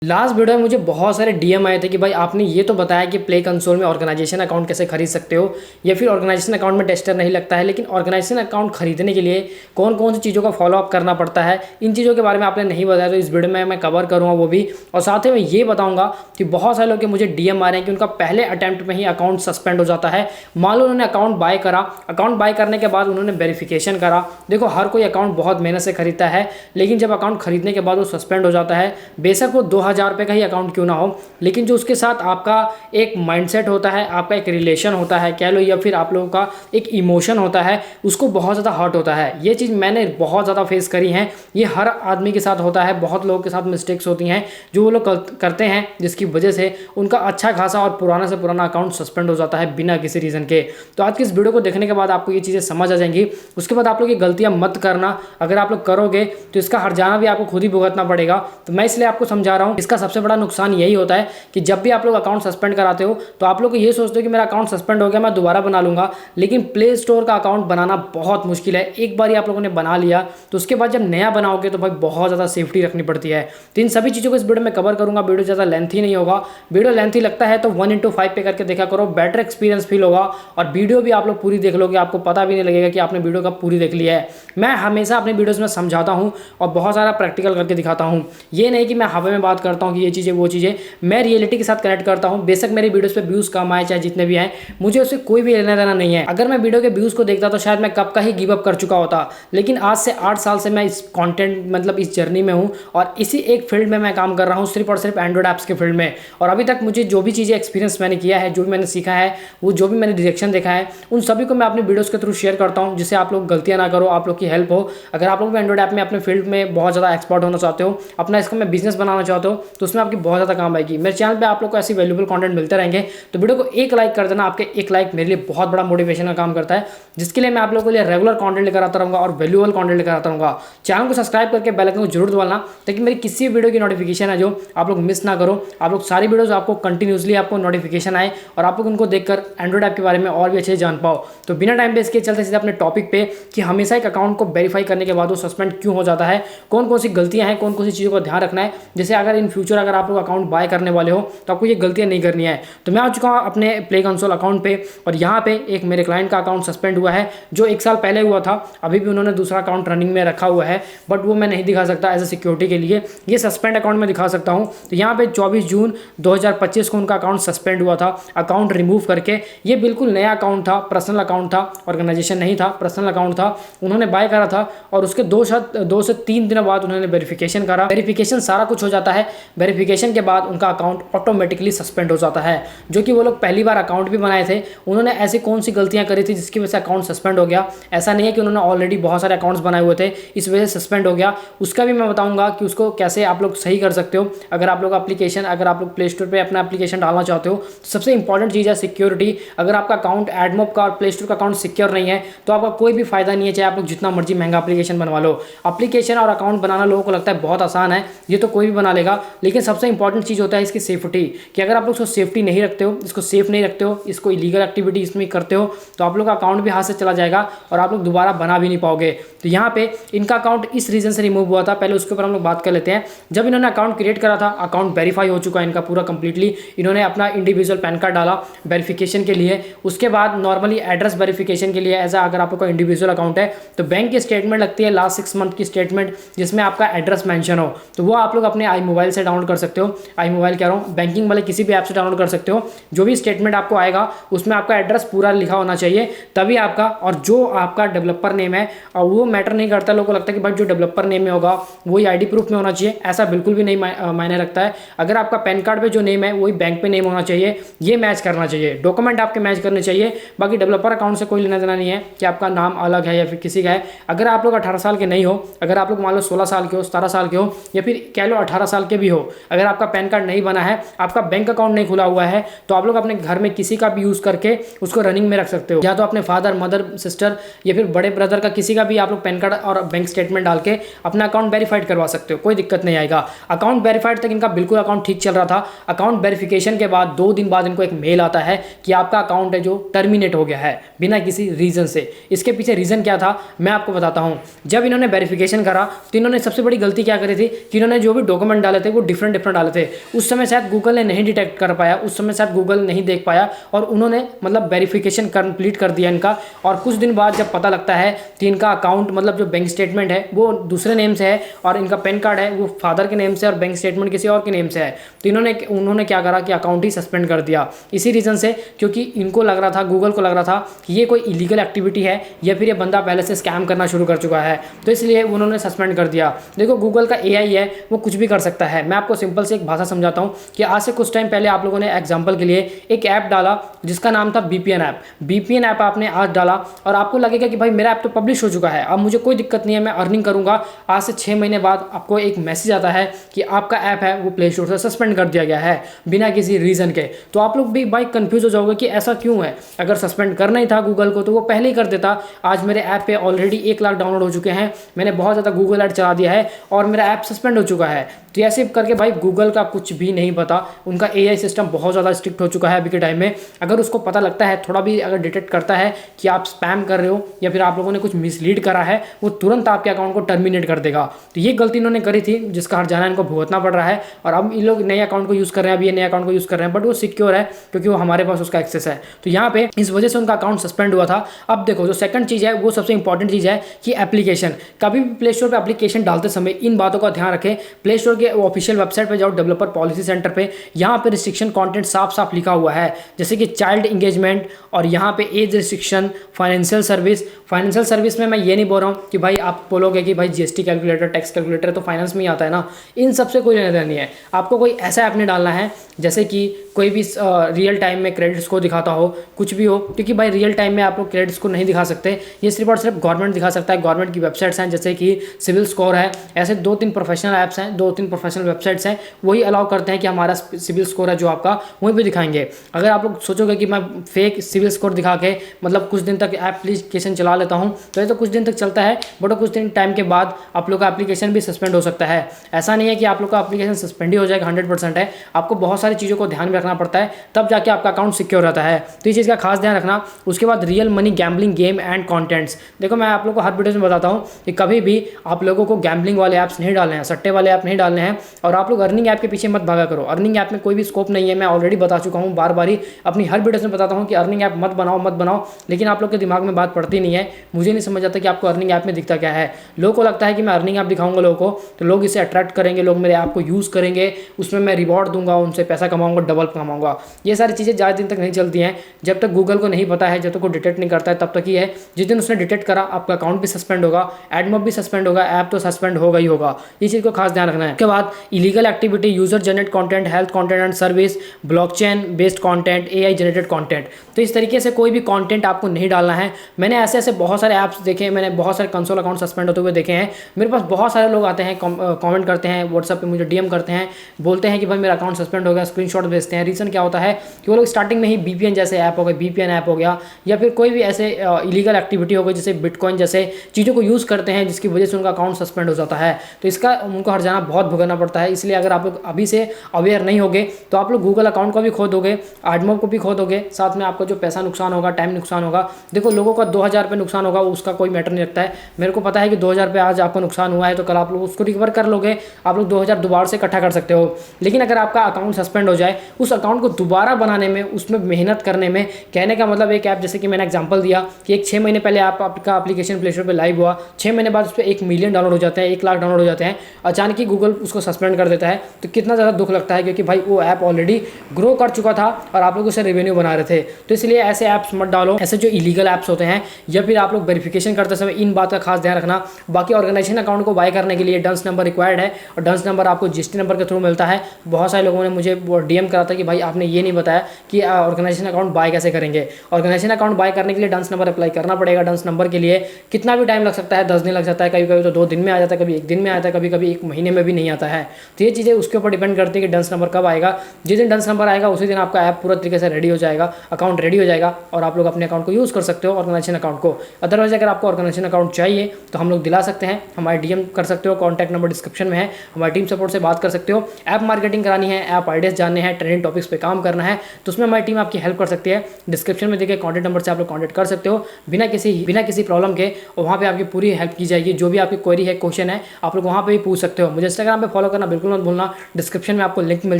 Last video में मुझे बहुत सारे डीएम आए थे कि भाई आपने ये तो बताया कि प्ले कंसोल में ऑर्गेनाइजेशन अकाउंट कैसे खरीद सकते हो या फिर ऑर्गेनाइजेशन अकाउंट में टेस्टर नहीं लगता है, लेकिन ऑर्गेनाइजेशन अकाउंट खरीदने के लिए कौन कौन सी चीज़ों का फॉलोअप करना पड़ता है, इन चीज़ों के बारे में आपने नहीं बताया। तो इस वीडियो में मैं कवर करूँगा वो भी, और साथ ही मैं ये बताऊँगा कि बहुत सारे लोग के मुझे डीएम आ रहे हैं कि उनका पहले अटैम्प्ट में ही अकाउंट सस्पेंड हो जाता है। मान लो उन्होंने अकाउंट बाय करा, अकाउंट बाय करने के बाद उन्होंने वेरिफिकेशन करा। देखो हर कोई अकाउंट बहुत मेहनत से खरीदता है, लेकिन जब अकाउंट खरीदने के बाद वो सस्पेंड हो जाता है, बेशक वो 2000 रुपये का ही अकाउंट क्यों ना हो, लेकिन जो उसके साथ आपका एक माइंडसेट होता है, आपका एक रिलेशन होता है कह लो, या फिर आप लोगों का एक इमोशन होता है, उसको बहुत ज़्यादा हर्ट होता है। ये चीज़ मैंने बहुत ज़्यादा फेस करी है, ये हर आदमी के साथ होता है, बहुत लोगों के साथ मिस्टेक्स होती हैं जो वो लोग करते हैं, जिसकी वजह से उनका अच्छा खासा और पुराना से पुराना अकाउंट सस्पेंड हो जाता है बिना किसी रीज़न के। तो आज की इस वीडियो को देखने के बाद आपको ये चीज़ें समझ आ जाएंगी। उसके बाद आप लोग ये गलतियाँ मत करना, अगर आप लोग करोगे तो इसका हर्जाना भी आपको खुद ही भुगतना पड़ेगा। तो मैं इसलिए आपको समझा रहा हूँ। इसका सबसे बड़ा नुकसान यही होता है कि जब भी आप लोग अकाउंट सस्पेंड कराते हो तो आप लोग ये सोचते हो कि मेरा अकाउंट सस्पेंड हो गया, मैं दोबारा बना लूंगा, लेकिन प्ले स्टोर का अकाउंट बनाना बहुत मुश्किल है। एक बार आप लोगों ने बना लिया तो उसके बाद जब नया बनाओगे तो भाई बहुत ज़्यादा सेफ्टी रखनी पड़ती है। तो इन सभी चीज़ों को इस वीडियो में कवर करूंगा। वीडियो ज़्यादा लेंथी नहीं होगा, वीडियो लेंथी लगता है तो 1:5 पे करके देखा करो, बेटर एक्सपीरियंस फील होगा। और वीडियो भी आप लोग पूरी देख लोगे, आपको पता भी नहीं लगेगा कि आपने वीडियो कब पूरी देख लिया है। मैं हमेशा अपने वीडियोज़ में समझाता हूँ और बहुत सारा प्रैक्टिकल करके दिखाता हूँ। ये नहीं कि मैं हवा में बात करता हूँ कि ये चीज़ें वो चीज़ें, मैं रियलिटी के साथ कनेक्ट करता हूँ। बेशक मेरी वीडियोस पे व्यूज़ कम आए चाहे जितने भी आए, मुझे उससे कोई भी लेना देना नहीं है। अगर मैं वीडियो के व्यूज़ को देखता तो शायद मैं कब का ही गिव अप कर चुका होता, लेकिन आज से 8 साल से मैं इस कंटेंट मतलब इस जर्नी में हूँ और इसी एक फील्ड में मैं काम कर रहा हूँ, सिर्फ और सिर्फ एंड्रॉइड ऐप्स के फील्ड में। और अभी तक मुझे जो भी चीज़ें एक्सपीरियंस मैंने किया है, जो भी मैंने सीखा है, वो जो भी मैंने डायरेक्शन देखा है, उन सभी को मैं अपनी वीडियोज़ के थ्रू शेयर करता हूँ, जिससे आप लोग गलतियाँ ना करो, आप लोग की हेल्प हो। अगर आप लोग भी एंड्रॉइड ऐप में अपने फील्ड में बहुत ज़्यादा एक्सपर्ट होना चाहते हो, अपना इसका मैं बिजनेस बनाना चाहते हो, तो उसमें आपकी बहुत ज़्यादा काम आएगी। मेरे चैनल पर आप लोग को ऐसी वैल्यूबल कंटेंट मिलते रहेंगे। तो वीडियो को एक लाइक कर देना, आपके एक लाइक मेरे लिए बहुत बड़ा मोटिवेशन का काम करता है, जिसके लिए मैं आप लोगों के लिए रेगुलर कंटेंट लेकर आता रहूँगा और वैल्यूबल कंटेंट लेकर आता रहूँगा। चैनल को सब्सक्राइब करके बेल आइकन को जरूर दबाना, ताकि मेरी किसी वीडियो की नोटिफिकेशन है जो आप लोग मिस ना करो। आप लोग सारी वीडियोज़ आपको कंटिन्यूसली आपको नोटिफिकेशन आए और आप लोग उनको देखकर एंड्रॉइड ऐप के बारे में और भी अच्छे जान पाओ। तो बिना टाइम वेस्ट किए चलते सीधे अपने टॉपिक पे कि हमेशा एक अकाउंट को वेरीफाई करने के बाद वो सस्पेंड क्यों हो जाता है, कौन कौन सी गलतियाँ हैं, कौन कौन सी चीज़ों का ध्यान रखना है, जैसे अगर इन फ्यूचर अगर आप लोग अकाउंट बाय करने वाले हो तो आपको ये गलतियाँ नहीं करनी है। तो मैं आ चुका हूँ अपने प्ले कंसोल अकाउंट पे, और यहाँ पे एक मेरे क्लाइंट का अकाउंट सस्पेंड हुआ है जो 1 साल पहले हुआ था। अभी भी उन्होंने दूसरा अकाउंट रनिंग में रखा हुआ है, बट वो मैं नहीं दिखा सकता एज ए सिक्योरिटी के लिए, ये सस्पेंड अकाउंट में दिखा सकता हूँ। तो यहाँ पे 24 जून 2025 को उनका अकाउंट सस्पेंड हुआ था, अकाउंट रिमूव करके। ये बिल्कुल नया अकाउंट था, पर्सनल अकाउंट था, ऑर्गेनाइजेशन नहीं था, पर्सनल अकाउंट था। उन्होंने बाय करा था और उसके 2 से 3 दिन बाद उन्होंने वेरिफिकेशन करा, वेरिफिकेशन सारा कुछ हो जाता है। वेरिफिकेशन के बाद उनका अकाउंट ऑटोमेटिकली सस्पेंड हो जाता है, जो कि वो लोग पहली बार अकाउंट भी बनाए थे। उन्होंने ऐसी कौन सी गलतियां करी थी जिसकी वजह से अकाउंट सस्पेंड हो गया। ऐसा नहीं है कि उन्होंने ऑलरेडी बहुत सारे अकाउंट्स बनाए हुए थे इस वजह से सस्पेंड हो गया, उसका भी मैं बताऊंगा कि उसको कैसे आप लोग सही कर सकते हो। अगर आप लोग एप्लीकेशन, अगर आप लोग प्ले स्टोर पर अपना एप्लीकेशन डालना चाहते हो तो सबसे इंपॉर्टेंट चीज़ है सिक्योरिटी। अगर आपका अकाउंट एडमोब का और प्ले स्टोर का अकाउंट सिक्योर नहीं है तो आपका कोई भी फायदा नहीं है, चाहे आप लोग जितना मर्जी महंगा एप्लीकेशन बनवा लो। एप्लीकेशन और अकाउंट बनाना लोगों को लगता है बहुत आसान है, ये तो कोई भी बना लेगा, लेकिन सबसे इंपॉर्टेंट चीज़ होता है इसकी सेफ्टी, कि अगर आप लोग इसको सेफ्टी नहीं रखते हो, इसको सेफ नहीं रखते हो, इसको इलीगल एक्टिविटी इसमें करते हो, तो आप लोग का अकाउंट भी हाथ से चला जाएगा और आप लोग दोबारा बना भी नहीं पाओगे। तो यहाँ पे इनका अकाउंट इस रीजन से रिमूव हुआ था, पहले उसके ऊपर हम लोग बात कर लेते हैं। जब इन्होंने अकाउंट क्रिएट करा था, अकाउंट वेरीफाई हो चुका है इनका पूरा कंप्लीटली। इन्होंने अपना इंडिविजुअल पैन कार्ड डाला वेरिफिकेशन के लिए, उसके बाद नॉर्मली एड्रेस वेरिफिकेशन के लिए एज अगर आप लोग का इंडिविजुअल अकाउंट है तो बैंक की स्टेटमेंट लगती है, लास्ट 6 मंथ की स्टेटमेंट, जिसमें आपका एड्रेस मेंशन हो, तो वो आप लोग अपने आई मोबाइल से डाउनलोड कर सकते हो। आई मोबाइल कह रहा हूँ, बैंकिंग वाले किसी भी ऐप से डाउनलोड कर सकते हो। जो भी स्टेटमेंट आपको आएगा उसमें आपका एड्रेस पूरा लिखा होना चाहिए, तभी आपका, और जो आपका डेवलपर नेम है, और वो मैटर नहीं करता। लोगों को लगता है कि भाई जो डेवलपर नेम में होगा वही आईडी प्रूफ में होना चाहिए, ऐसा बिल्कुल भी नहीं मायने रखता है। अगर आपका पैन कार्ड पे जो नेम है वही बैंक पे नेम होना चाहिए, ये मैच करना चाहिए, डॉक्यूमेंट आपके मैच करने चाहिए। बाकी डेवलपर अकाउंट से कोई लेना देना नहीं है कि आपका नाम अलग है या फिर किसी का है। अगर आप लोग 18 साल के नहीं हो, अगर आप लोग मान लो 16 साल के हो, 17 साल के हो, या फिर कह लो 18 साल के भी हो, अगर आपका पैन कार्ड नहीं बना है, आपका बैंक अकाउंट नहीं खुला हुआ है, तो आप लोग अपने घर में किसी का भी यूज़ करके उसको रनिंग में रख सकते हो। या तो अपने फादर, मदर, सिस्टर या फिर बड़े ब्रदर का किसी का भी आप लोग पैन कार्ड और बैंक स्टेटमेंट डाल के अपना अकाउंट वेरीफाइड करवा सकते हो, कोई दिक्कत नहीं आएगा। अकाउंट वेरीफाइड तक इनका बिल्कुल अकाउंट ठीक चल रहा था। अकाउंट वेरिफिकेशन के बाद 2 दिन बाद इनको एक मेल आता है कि आपका अकाउंट है जो टर्मिनेट हो गया है बिना किसी रीजन से। इसके पीछे रीजन क्या था मैं आपको बताता हूं। जब इन्होंने वेरिफिकेशन करा तो इन्होंने सबसे बड़ी गलती क्या करी थी कि इन्होंने जो भी डॉक्यूमेंट डाले थे वो डिफरेंट डिफरेंट डाले थे। उस समय शायद गूगल ने नहीं डिटेक्ट कर पाया, उस समय शायद गूगल नहीं देख पाया और उन्होंने मतलब वेरिफिकेशन कंप्लीट कर दिया इनका। और कुछ दिन बाद जब पता लगता है कि इनका अकाउंट मतलब जो बैंक स्टेटमेंट है वो दूसरे नेम से है और इनका पैन कार्ड है वो फादर के नेम से और बैंक स्टेटमेंट किसी और के नेम से है, तो उन्होंने क्या करा कि अकाउंट ही सस्पेंड कर दिया। इसी रीज़न से, क्योंकि इनको लग रहा था, गूगल को लग रहा था कि ये कोई इलीगल एक्टिविटी है या फिर ये बंदा पहले से स्कैम करना शुरू कर चुका है, तो इसलिए उन्होंने सस्पेंड कर दिया। देखो गूगल का एआई है वो कुछ भी कर सकता है। मैं आपको सिंपल से एक भाषा समझाता हूँ कि आज से कुछ टाइम पहले आप लोगों ने एग्जाम्पल के लिए एक ऐप डाला जिसका नाम था बीपीएन ऐप। बीपीएन ऐप आपने आज डाला और आपको लगेगा कि भाई मेरा ऐप तो पब्लिश हो चुका है, अब मुझे कोई दिक्कत नहीं है, मैं अर्निंग करूंगा। आज से 6 महीने बाद आपको एक मैसेज आता है कि आपका ऐप है वो प्ले स्टोर से सस्पेंड कर दिया गया है बिना किसी रीज़न के। तो आप लोग भी भाई कंफ्यूज हो जाओगे कि ऐसा क्यों है। अगर सस्पेंड करना ही था गूगल को तो वो पहले ही कर देता। आज मेरे ऐप पे ऑलरेडी 1 लाख डाउनलोड हो चुके हैं, मैंने बहुत ज़्यादा गूगल ऐड चला दिया है और मेरा ऐप सस्पेंड हो चुका है। तो ऐसे करके भाई गूगल का कुछ भी नहीं पता, उनका एआई सिस्टम बहुत ज़्यादा स्ट्रिक्ट हो चुका है अभी के टाइम में। अगर उसको पता लगता है, थोड़ा भी अगर डिटेक्ट करता है कि आप स्पैम कर रहे हो या फिर आप लोगों ने कुछ मिसलीड करा है, वो तुरंत आपके अकाउंट को टर्मिनेट कर देगा। तो ये गलती इन्होंने करी थी जिसका हर्जाना इनको भुगतना पड़ रहा है। और अब इन लोग नए अकाउंट को यूज़ कर रहे हैं, अब ये नए अकाउंट को यूज़ कर रहे हैं, बट वो सिक्योर है क्योंकि वो हमारे पास उसका एक्सेस है। तो यहाँ पे इस वजह से उनका अकाउंट सस्पेंड हुआ था। अब देखो जो सेकंड चीज़ है वो सबसे इंपॉर्टेंट चीज़ है कि एप्लीकेशन, कभी भी प्ले स्टोर पर एप्लीकेशन डालते समय इन बातों का ध्यान रखें। प्ले स्टोर के ऑफिशियल वेबसाइट पे जाओ, डेवलपर पॉलिसी सेंटर पे, यहाँ पे रिस्ट्रिक्शन कंटेंट साफ साफ लिखा हुआ है, जैसे कि चाइल्ड इंगेजमेंट और यहाँ पे age restriction, financial service. Financial service में मैं ये नहीं बोल रहा हूँ कि भाई आप बोलोगे कि भाई जीएसटी कैलकुलेटर, टैक्स कैलकुलेटर तो फाइनेंस में ही आता है ना, इन सबसे कोई लेना देना नहीं है। आपको कोई ऐसा ऐप नहीं डालना है जैसे कि कोई भी रियल टाइम में क्रेडिट्स को दिखाता हो, कुछ भी हो, क्योंकि भाई रियल टाइम में आप लोग क्रेडिट्स को नहीं दिखा सकते, ये सिर्फ और सिर्फ गवर्नमेंट दिखा सकता है। गवर्नमेंट की वेबसाइट्स हैं जैसे कि सिविल स्कोर है, ऐसे 2-3 प्रोफेशनल ऐप्स हैं, 2-3 प्रोफेशनल वेबसाइट्स हैं, वही अलाउ करते हैं कि हमारा सिविल स्कोर है जो आपका वहीं पे दिखाएंगे। अगर आप लोग सोचोगे कि मैं फेक सिविल स्कोर दिखा के मतलब कुछ दिन तक एप्लीकेशन चला लेता हूँ, तो ये तो कुछ दिन तक चलता है, बट कुछ दिन टाइम के बाद आप लोग का एप्लीकेशन भी सस्पेंड हो सकता है। ऐसा नहीं है कि आप लोग का एप्लीकेशन सस्पेंड ही हो जाएगा 100% है, आपको बहुत सारी चीज़ों को ध्यान में रखना पड़ता है, तब जाके आपका अकाउंट सिक्योर रहता है। तो इस चीज़ का खास ध्यान रखना। उसके बाद real money gambling game and contents. देखो मैं आप लोग को हर वीडियो में बताता हूँ कि कभी भी आप लोगों को गैम्बलिंग वाले ऐप्स नहीं डालने हैं, सट्टे वाले ऐप नहीं डालने हैं, और आप लोग अर्निंग ऐप के पीछे मत भागा करो। अर्निंग ऐप में कोई भी स्कोप नहीं है, मैं ऑलरेडी बता चुका हूँ, बार बार ही अपनी हर वीडियो में बताता हूँ कि अर्निंग ऐप मत बनाओ, लेकिन आप लोग के दिमाग में बात पड़ती नहीं है। मुझे नहीं समझ आता कि आपको अर्निंग ऐप में दिखता क्या है। लोगों को लगता है कि मैं अर्निंग ऐप दिखाऊंगा लोगों को तो लोग इसे अट्रैक्ट करेंगे, लोग मेरे ऐप को यूज़ करेंगे, उसमें मैं रिवॉर्ड दूंगा, उनसे पैसा कमाऊंगा, डबल कमाऊंगा। ये सारी चीज़ें ज़्यादा दिन तक नहीं चलती हैं। जब तक गूगल को नहीं पता है, जब तक वो डिटेक्ट नहीं करता है, तब तक ही है। जिस दिन उसने डिटेक्ट करा आपका अकाउंट भी सस्पेंड होगा, एडमॉब भी सस्पेंड होगा, ऐप तो सस्पेंड होगा ही होगा। ये चीज़ को खास ध्यान रखना है। उसके बाद illegal activity, user generate content, health content and service, blockchain based content, AI generated content. तो इस तरीके से कोई भी कंटेंट आपको नहीं डालना है। मैंने ऐसे ऐसे बहुत सारे ऐप्स देखे हैं, मैंने बहुत सारे कंसोल अकाउंट सस्पेंड होते हुए देखे हैं। मेरे पास बहुत सारे लोग आते हैं, कमेंट करते हैं, व्हाट्सएप पे मुझे डीएम करते हैं, बोलते हैं कि भाई मेरा अकाउंट सस्पेंड हो गया, स्क्रीनशॉट भेजते हैं। रीज़न क्या होता है कि वो लोग स्टार्टिंग में ही बीपीएन जैसे ऐप हो गए, बीपीएन ऐप हो गया या फिर कोई भी ऐसे इलीगल एक्टिविटी हो गई जैसे बिटकॉइन जैसे चीज़ों को यूज़ करते हैं, जिसकी वजह से उनका अकाउंट सस्पेंड हो जाता है। तो इसका उनको हर्जाना बहुत भुगतना पड़ता है। इसलिए अगर आप लोग अभी से अवेयर नहीं होगे तो आप लोग गूगल अकाउंट को भी खो दोगे, एडमॉब को भी खो दोगे, साथ में आपका जो पैसा नुकसान होगा, टाइम नुकसान होगा। देखो लोगों का 2000 रुपये नुकसान होगा, उसका कोई मैटर नहीं रखता है। मेरे को पता है कि 2000 रुपये आज आपको नुकसान हुआ है तो कल आप लोग उसको रिकवर कर लोगे, आप लोग 2000 दोबारा से इकट्ठा कर सकते हो। लेकिन अगर आपका अकाउंट सस्पेंड हो जाए, उस अकाउंट को दोबारा बनाने में, उसमें मेहनत करने में, कहने का मतलब एक ऐप जैसे कि मैंने एग्जांपल दिया कि एक 6 महीने पहले आपका एप्लीकेशन प्ले स्टोर पर लाइव हुआ, 6 महीने बाद उस पर 1 मिलियन डाउनलोड हो जाते हैं, 1 लाख डाउनलोड हो जाते हैं, अचानक ही गूगल उसको सस्पेंड कर देता है, तो कितना ज़्यादा दुख लगता है, क्योंकि भाई वो ऐप ऑलरेडी ग्रो कर चुका था और आप लोग उसे रेवेन्यू बना रहे थे। तो इसलिए ऐसे ऐप्स मत डालो, ऐसे जो इलीगल ऐप्स होते हैं, या फिर आप लोग वेरिफिकेशन करते समय इन बात का खास ध्यान रखना। बाकी ऑर्गेनाइजेशन अकाउंट को बाय करने के लिए डंस नंबर रिक्वायर्ड है और डंस नंबर आपको जीएसटी नंबर के थ्रू मिलता है। बहुत सारे लोगों ने मुझे डीएम करा था कि भाई आपने ये नहीं बताया कि ऑर्गेनाइजेशन अकाउंट बाय कैसे करेंगे। ऑर्गेनाइजेशन अकाउंट बाय करने के लिए डंस नंबर अप्लाई करना पड़ेगा। डंस नंबर के लिए कितना भी टाइम लग सकता है, 10 दिन लग जाता है, कभी कभी तो 2 दिन में आ जाता है, कभी 1 दिन में आता है, कभी कभी 1 महीने में भी नहीं आता है। तो ये चीज़ें उसके ऊपर डिपेंड करती है कि डंस नंबर कब आएगा। जिस दिन डंस नंबर आएगा उसी दिन आपका ऐप पूरा तरीके से रेडी हो जाएगा, अकाउंट रेडी हो जाएगा और आप लोग अपने अकाउंट को यूज़ कर सकते हो, ऑर्गेनाइजेशन अकाउंट को। अदरवाइज अगर आपको ऑर्गेनाइजेशन अकाउंट चाहिए तो हम लोग दिला सकते हैं, हमारे डीएम कर सकते हो, कॉन्टैक्ट नंबर डिस्क्रिप्शन में है, हमारी टीम सपोर्ट से बात कर सकते हो। ऐप मार्केटिंग करानी है, ऐप आइडियाज़ जानने हैं, ट्रेंडिंग टॉपिक्स पे काम करना है तो उसमें हमारी टीम आपकी हेल्प कर सकती है। डिस्क्रिप्शन में दिए कॉन्टैक्ट नंबर से आप लोग कॉन्टैक्ट कर सकते हो बिना किसी प्रॉब्लम के, और वहाँ पे आपकी पूरी हेल्प की जाएगी। जो भी आपकी क्वेरी है, क्वेश्चन है, आप लोग वहाँ पे भी पूछ सकते हो। मुझे इंस्टाग्राम पे फॉलो करना बिल्कुल मत भूलना, डिस्क्रिप्शन में आपको लिंक मिल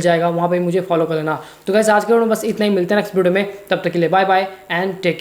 जाएगा, वहाँ पे मुझे फॉलो कर लेना। तो गाइस आज के वीडियो में बस इतना ही, मिलते हैं नेक्स्ट वीडियो में, तब तक के लिए bye bye and take care.